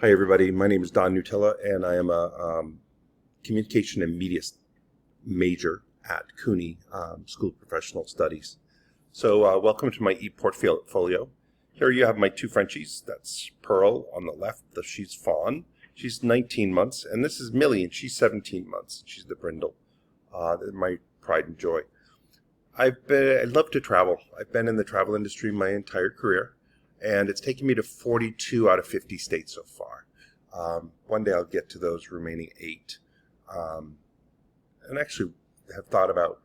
Hi, everybody. My name is Knuuttila, and I am a communication and media major at CUNY School of Professional Studies. So welcome to my ePortfolio. Here you have my two Frenchies. That's Pearl on the left. She's Fawn. She's 19 months. And this is Millie, and she's 17 months. She's the brindle. My pride and joy. I love to travel. I've been in the travel industry my entire career. And it's taken me to 42 out of 50 states so far. One day I'll get to those remaining 8. And actually have thought about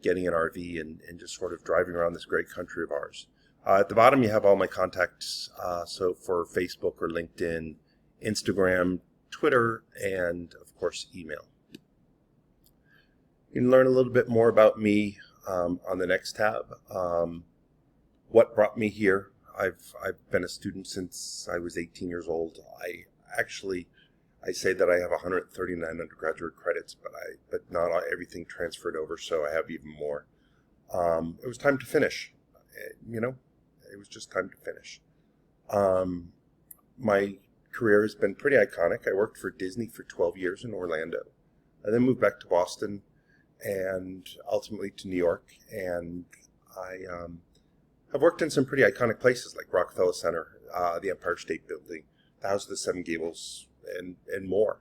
getting an RV and just sort of driving around this great country of ours. At the bottom you have all my contacts, so for Facebook or LinkedIn, Instagram, Twitter, and of course email. You can learn a little bit more about me on the next tab. What brought me here? I've been a student since I was 18 years old. I say that I have 139 undergraduate credits, but not everything transferred over, so I have even more. It was time to finish. It was just time to finish. My career has been pretty iconic. I worked for Disney for 12 years in Orlando. I then moved back to Boston and ultimately to New York, and I've worked in some pretty iconic places like Rockefeller Center, the Empire State Building, the House of the Seven Gables, and more.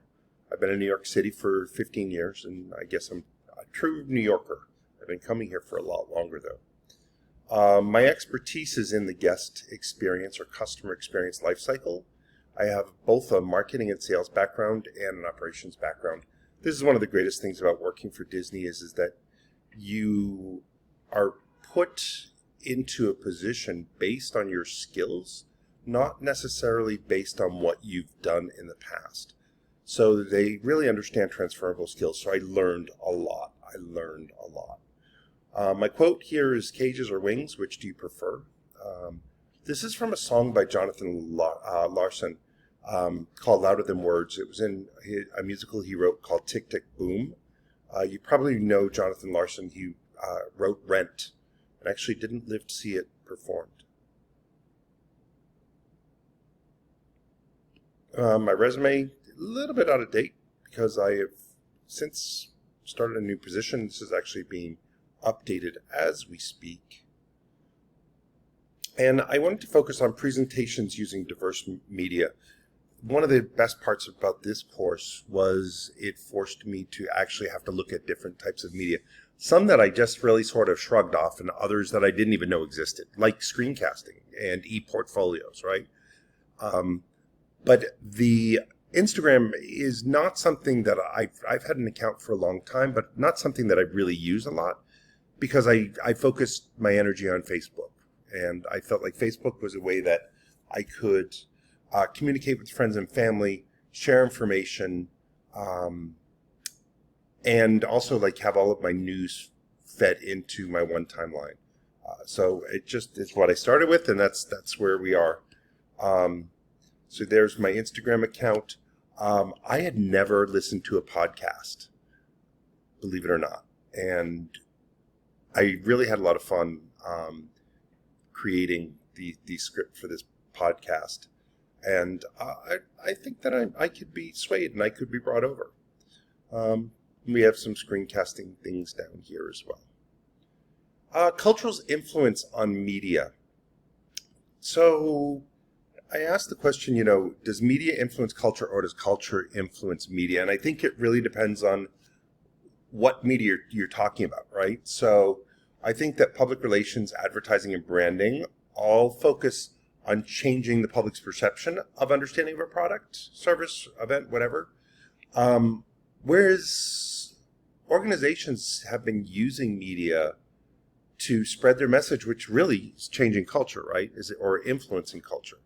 I've been in New York City for 15 years, and I guess I'm a true New Yorker. I've been coming here for a lot longer, though. My expertise is in the guest experience or customer experience lifecycle. I have both a marketing and sales background and an operations background. This is one of the greatest things about working for Disney is that you are put into a position based on your skills, not necessarily based on what you've done in the past. So they really understand transferable skills. So I learned a lot. My quote here is cages or wings, which do you prefer? This is from a song by Jonathan Larson called Louder Than Words. It was in a musical he wrote called Tick, Tick, Boom. You probably know Jonathan Larson. He wrote Rent and actually didn't live to see it performed. My resume, a little bit out of date because I have since started a new position. This is actually being updated as we speak. And I wanted to focus on presentations using diverse media. One of the best parts about this course was it forced me to actually have to look at different types of media. Some that I just really sort of shrugged off and others that I didn't even know existed, like screencasting and ePortfolios, right? But the Instagram is not something that I've had an account for a long time, but not something that I really use a lot because I focused my energy on Facebook. And I felt like Facebook was a way that I could communicate with friends and family, share information, and also like have all of my news fed into my one timeline. So it just is what I started with, and that's where we are. So there's my Instagram account. I had never listened to a podcast, believe it or not, and I really had a lot of fun creating the script for this podcast. And I think that I could be swayed and I could be brought over. We have some screencasting things down here as well. Cultural's influence on media. So I asked the question, does media influence culture or does culture influence media? And I think it really depends on what media you're talking about, right? So I think that public relations, advertising, and branding all focus on changing the public's perception of understanding of a product, service, event, whatever. Whereas organizations have been using media to spread their message, which really is changing culture, right? Or influencing culture.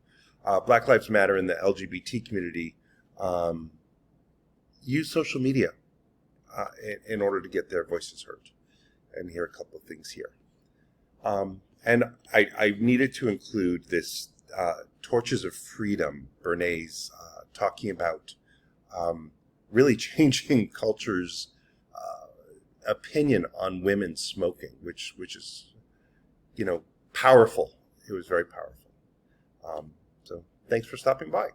Black Lives Matter and the LGBT community use social media in order to get their voices heard. And here are a couple of things here. And I needed to include this Torches of Freedom, Bernays, talking about really changing culture's opinion on women smoking, which is, powerful. It was very powerful. So thanks for stopping by.